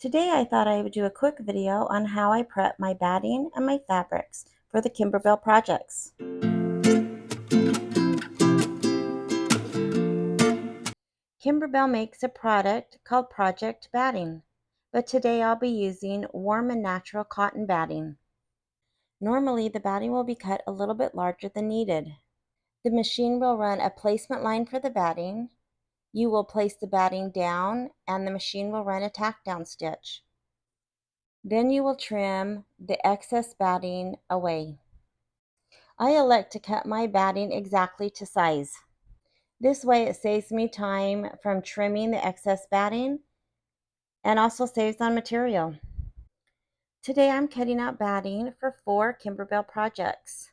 Today I thought I would do a quick video on how I prep my batting and my fabrics for the Kimberbell projects. Kimberbell makes a product called Project Batting, but today I'll be using warm and natural cotton batting. Normally the batting will be cut a little bit larger than needed. The machine will run a placement line for the batting. You will place the batting down and the machine will run a tack down stitch. Then you will trim the excess batting away. I elect to cut my batting exactly to size. This way it saves me time from trimming the excess batting and also saves on material. Today I'm cutting out batting for 4 Kimberbell projects.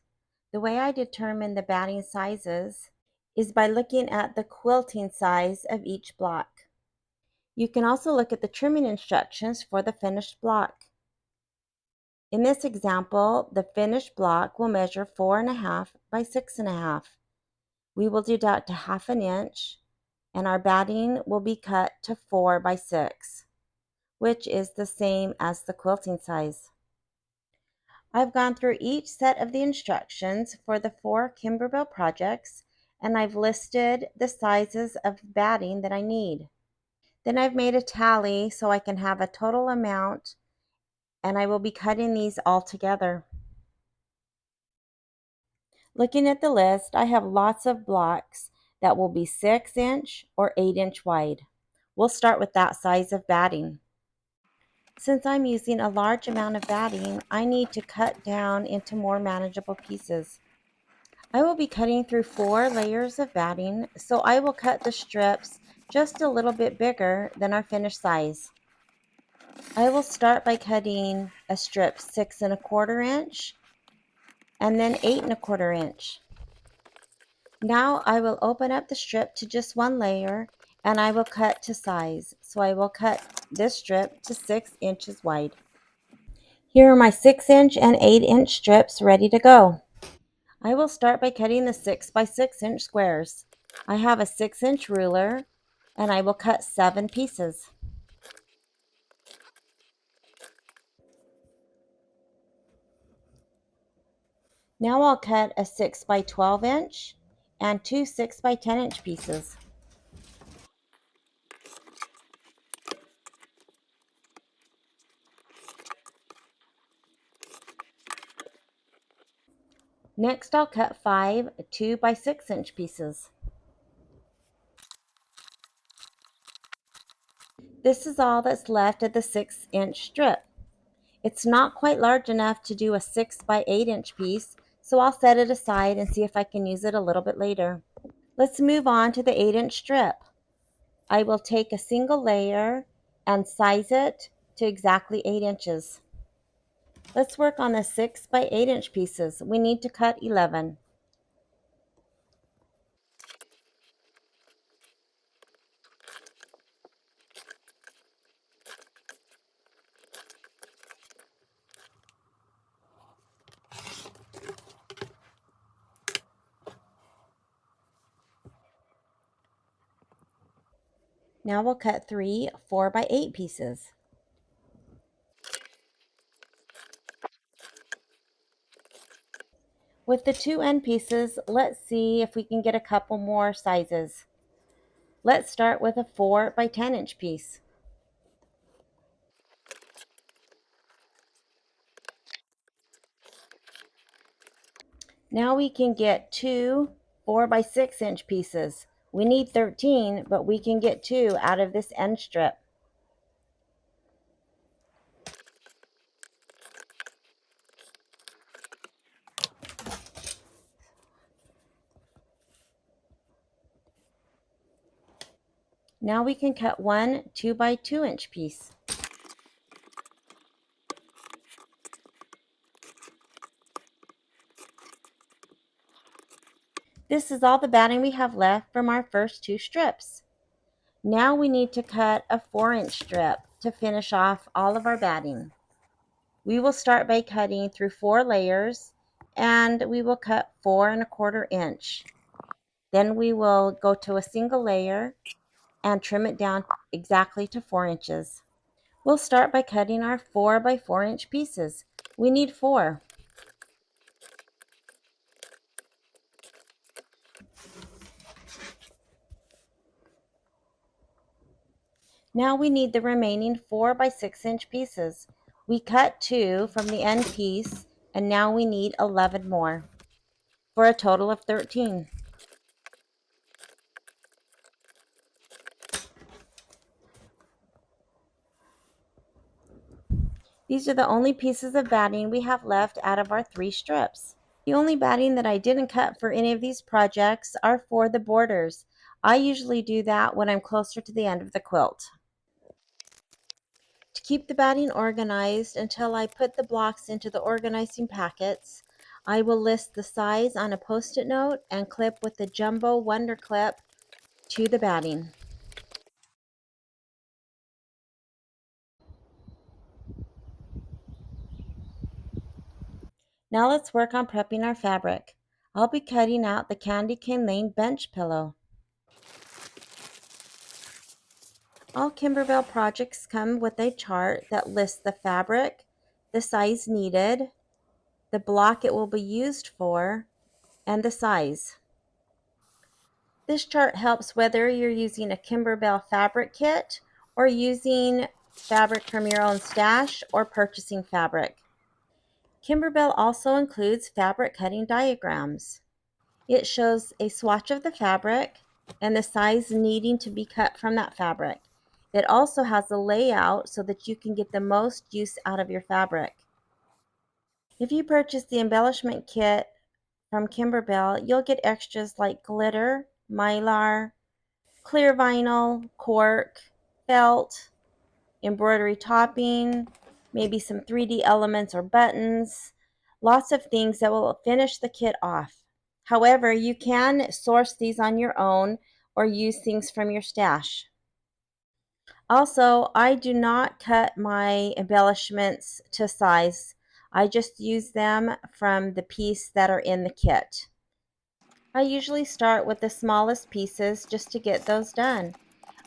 The way I determine the batting sizes is by looking at the quilting size of each block. You can also look at the trimming instructions for the finished block. In this example, the finished block will measure 4.5 by 6.5. We will deduct to 1/2 inch, and our batting will be cut to 4 by 6, which is the same as the quilting size. I've gone through each set of the instructions for the 4 Kimberbell projects, and I've listed the sizes of batting that I need. Then I've made a tally so I can have a total amount, and I will be cutting these all together. Looking at the list, I have lots of blocks that will be 6-inch or 8-inch wide. We'll start with that size of batting. Since I'm using a large amount of batting, I need to cut down into more manageable pieces. I will be cutting through 4 layers of batting, so I will cut the strips just a little bit bigger than our finished size. I will start by cutting a strip 6.25 inch and then 8.25 inch. Now I will open up the strip to just 1 layer and I will cut to size. So I will cut this strip to 6 inches wide. Here are my 6-inch and 8-inch strips ready to go. I will start by cutting the 6 by 6 inch squares. I have a 6-inch ruler and I will cut 7 pieces. Now I'll cut a 6 by 12 inch and 2 6 by 10 inch pieces. Next I'll cut 5 2 by 6 inch pieces. This is all that's left of the 6-inch strip. It's not quite large enough to do a 6 by 8 inch piece, so I'll set it aside and see if I can use it a little bit later. Let's move on to the 8-inch strip. I will take a single layer and size it to exactly 8 inches. Let's work on the 6 by 8 inch pieces. We need to cut 11. Now we'll cut 3 4 by 8 pieces. With the 2 end pieces, let's see if we can get a couple more sizes. Let's start with a 4 by 10 inch piece. Now we can get 2 4 by 6 inch pieces. We need 13, but we can get 2 out of this end strip. Now we can cut 1 2 by 2 inch piece. This is all the batting we have left from our first 2 strips. Now we need to cut a 4-inch strip to finish off all of our batting. We will start by cutting through 4 layers and we will cut 4.25 inch. Then we will go to a single layer and trim it down exactly to 4 inches. We'll start by cutting our 4 by 4 inch pieces. We need 4. Now we need the remaining 4 by 6 inch pieces. We cut 2 from the end piece, and now we need 11 more, for a total of 13. These are the only pieces of batting we have left out of our 3 strips. The only batting that I didn't cut for any of these projects are for the borders. I usually do that when I'm closer to the end of the quilt. To keep the batting organized until I put the blocks into the organizing packets, I will list the size on a Post-it note and clip with the Jumbo Wonder Clip to the batting. Now let's work on prepping our fabric. I'll be cutting out the Candy Cane Lane bench pillow. All Kimberbell projects come with a chart that lists the fabric, the size needed, the block it will be used for, and the size. This chart helps whether you're using a Kimberbell fabric kit or using fabric from your own stash or purchasing fabric. Kimberbell also includes fabric cutting diagrams. It shows a swatch of the fabric and the size needing to be cut from that fabric. It also has a layout so that you can get the most use out of your fabric. If you purchase the embellishment kit from Kimberbell, you'll get extras like glitter, mylar, clear vinyl, cork, felt, embroidery topping, maybe some 3D elements or buttons, lots of things that will finish the kit off. However, you can source these on your own or use things from your stash. Also, I do not cut my embellishments to size. I just use them from the piece that are in the kit. I usually start with the smallest pieces just to get those done.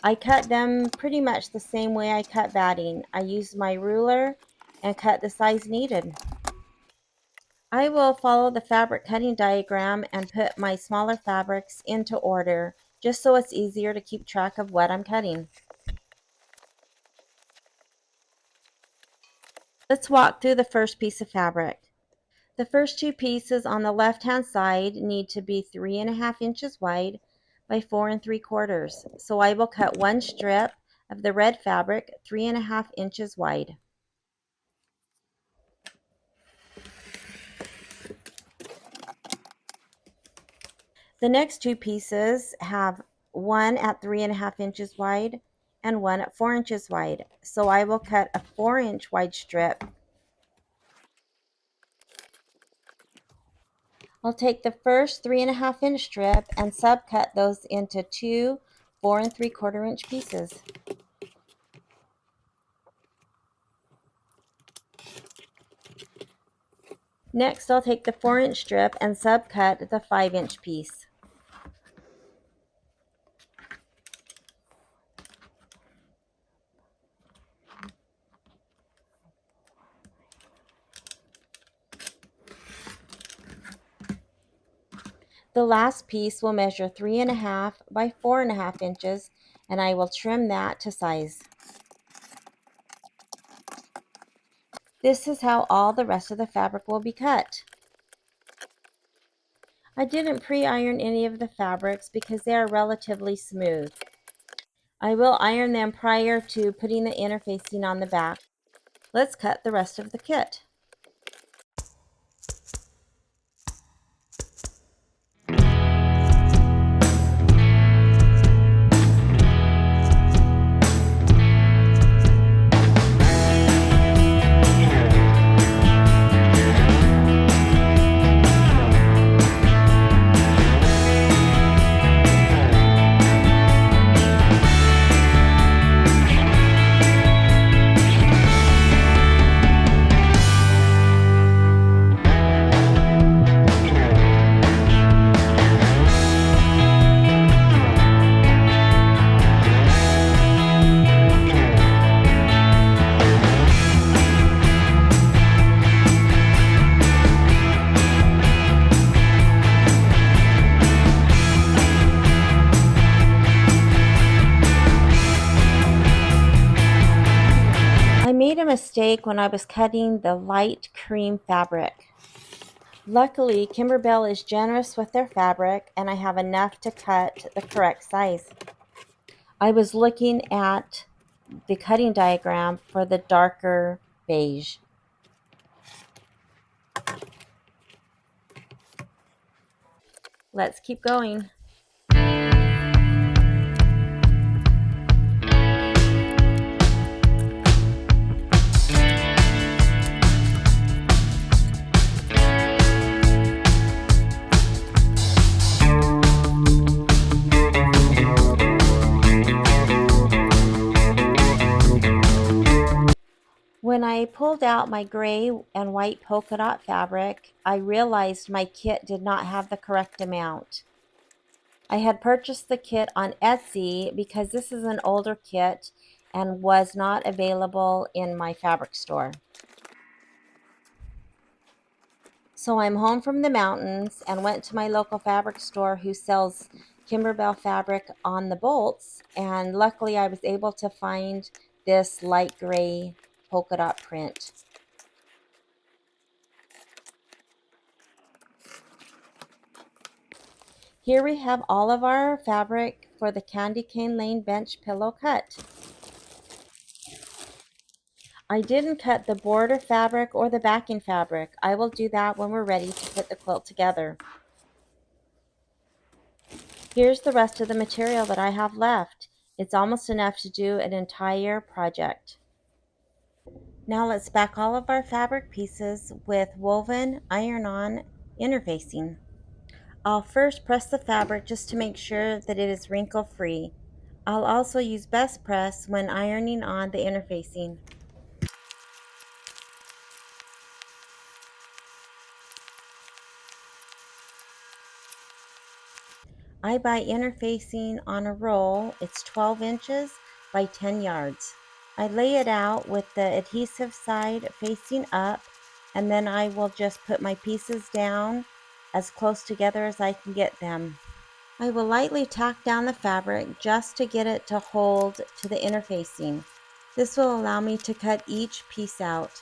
I cut them pretty much the same way I cut batting. I use my ruler and cut the size needed. I will follow the fabric cutting diagram and put my smaller fabrics into order, just so it's easier to keep track of what I'm cutting. Let's walk through the first piece of fabric. The first 2 pieces on the left-hand side need to be 3.5 inches wide by 4 3/4. So I will cut 1 strip of the red fabric 3.5 inches wide. The next 2 pieces have one at 3.5 inches wide and one at 4 inches wide. So I will cut a 4-inch wide strip. I'll take the first 3.5 inch strip and subcut those into 2 4 3/4 inch pieces. Next, I'll take the 4-inch strip and subcut the 5-inch piece. The last piece will measure 3.5 by 4.5 inches, and I will trim that to size. This is how all the rest of the fabric will be cut. I didn't pre-iron any of the fabrics because they are relatively smooth. I will iron them prior to putting the interfacing on the back. Let's cut the rest of the kit. made a mistake when I was cutting the light cream fabric. Luckily, Kimberbell is generous with their fabric and I have enough to cut the correct size. I was looking at the cutting diagram for the darker beige. Let's keep going. When I pulled out my gray and white polka dot fabric, I realized my kit did not have the correct amount. I had purchased the kit on Etsy because this is an older kit and was not available in my fabric store. So I'm home from the mountains and went to my local fabric store who sells Kimberbell fabric on the bolts, and luckily I was able to find this light gray polka dot print. Here we have all of our fabric for the candy cane lane bench pillow cut. I didn't cut the border fabric or the backing fabric. I will do that when we're ready to put the quilt together. Here's the rest of the material that I have left. It's almost enough to do an entire project. Now let's back all of our fabric pieces with woven iron-on interfacing. I'll first press the fabric just to make sure that it is wrinkle-free. I'll also use best press when ironing on the interfacing. I buy interfacing on a roll. It's 12 inches by 10 yards. I lay it out with the adhesive side facing up, and then I will just put my pieces down as close together as I can get them. I will lightly tack down the fabric just to get it to hold to the interfacing. This will allow me to cut each piece out.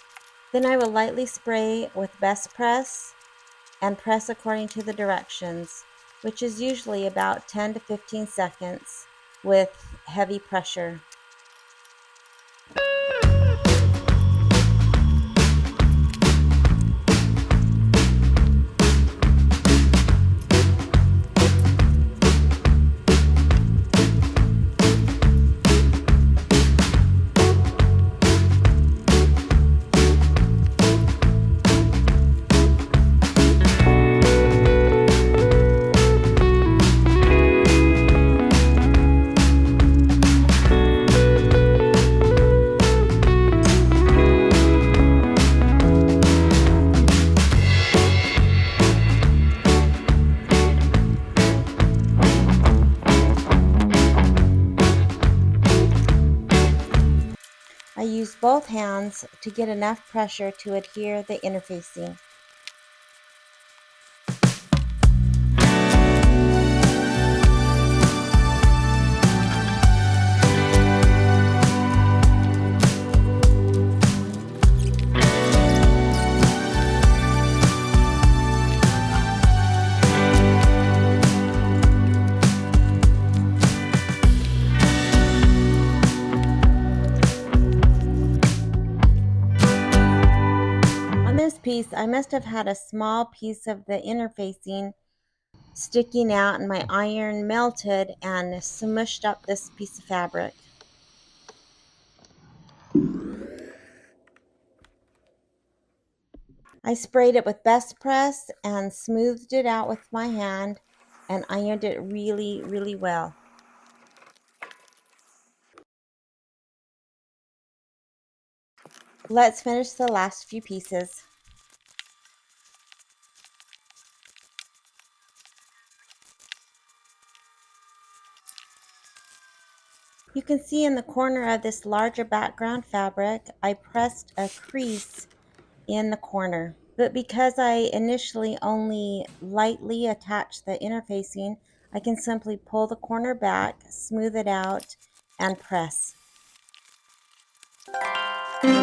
Then I will lightly spray with best press and press according to the directions, which is usually about 10 to 15 seconds with heavy pressure. I use both hands to get enough pressure to adhere the interfacing. On this piece, I must have had a small piece of the interfacing sticking out and my iron melted and smushed up this piece of fabric. I sprayed it with best press and smoothed it out with my hand and ironed it really, really well. Let's finish the last few pieces. You can see in the corner of this larger background fabric, I pressed a crease in the corner. But because I initially only lightly attached the interfacing, I can simply pull the corner back, smooth it out, and press. After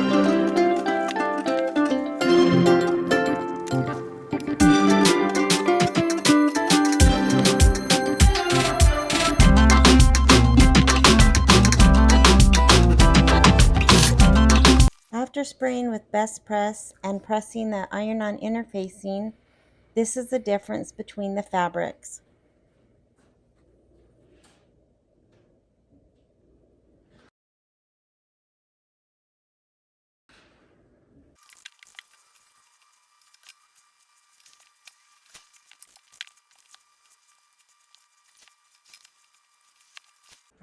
spraying with Best Press and pressing the iron-on interfacing, this is the difference between the fabrics.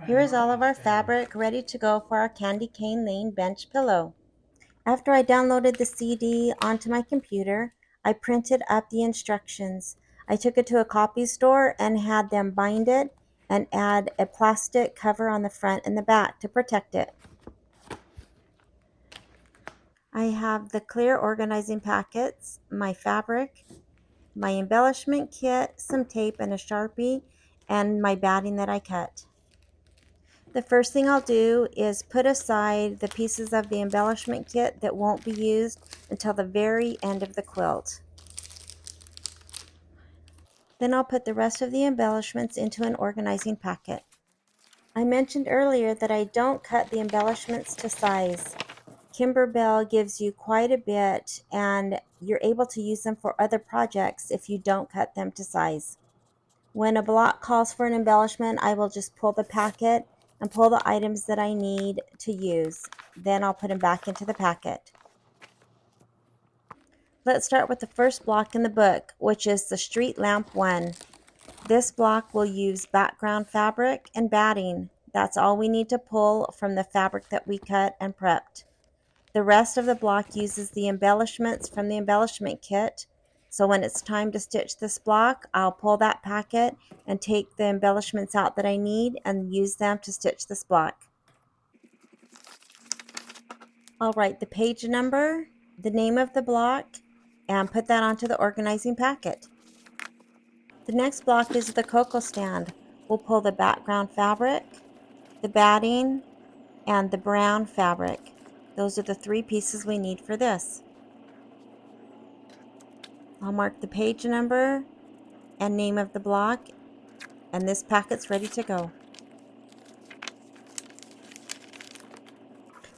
Here is all of our fabric ready to go for our candy cane lane bench pillow. After I downloaded the CD onto my computer, I printed up the instructions. I took it to a copy store and had them bind it and add a plastic cover on the front and the back to protect it. I have the clear organizing packets, my fabric, my embellishment kit, some tape and a Sharpie, and my batting that I cut. The first thing I'll do is put aside the pieces of the embellishment kit that won't be used until the very end of the quilt. Then I'll put the rest of the embellishments into an organizing packet. I mentioned earlier that I don't cut the embellishments to size. Kimberbell gives you quite a bit and you're able to use them for other projects if you don't cut them to size. When a block calls for an embellishment, I will just pull the packet and pull the items that I need to use. Then I'll put them back into the packet. Let's start with the first block in the book, which is the Street Lamp 1. This block will use background fabric and batting. That's all we need to pull from the fabric that we cut and prepped. The rest of the block uses the embellishments from the embellishment kit. So when it's time to stitch this block, I'll pull that packet and take the embellishments out that I need and use them to stitch this block. I'll write the page number, the name of the block, and put that onto the organizing packet. The next block is the cocoa stand. We'll pull the background fabric, the batting, and the brown fabric. Those are the 3 pieces we need for this. I'll mark the page number and name of the block, and this packet's ready to go.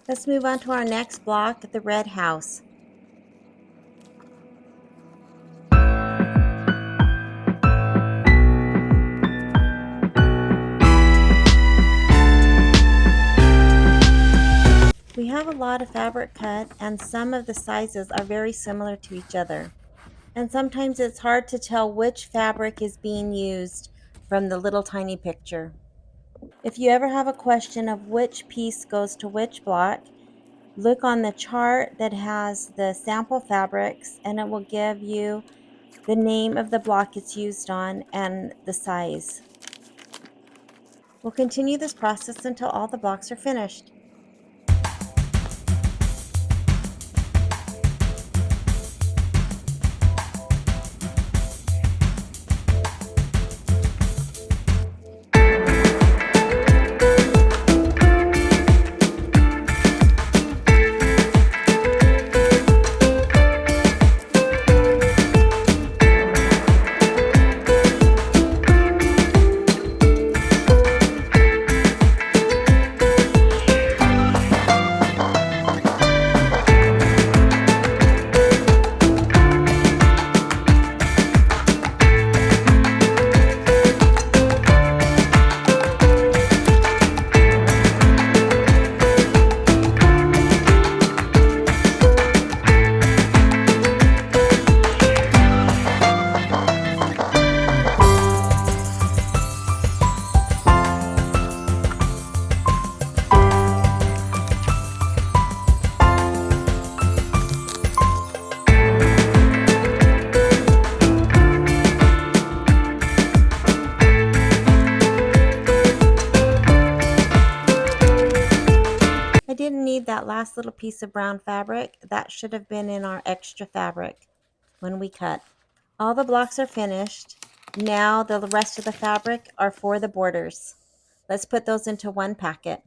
Let's move on to our next block, the red house. We have a lot of fabric cut and some of the sizes are very similar to each other. And sometimes it's hard to tell which fabric is being used from the little tiny picture. If you ever have a question of which piece goes to which block, look on the chart that has the sample fabrics and it will give you the name of the block it's used on and the size. We'll continue this process until all the blocks are finished. I didn't need that last little piece of brown fabric. That should have been in our extra fabric when we cut. All the blocks are finished. Now the rest of the fabric are for the borders. Let's put those into one packet.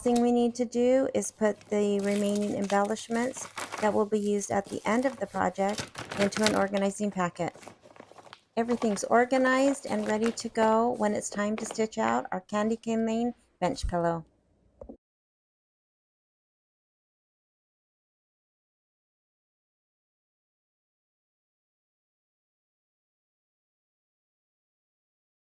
last thing we need to do is put the remaining embellishments that will be used at the end of the project into an organizing packet. Everything's organized and ready to go when it's time to stitch out our candy cane lane bench pillow.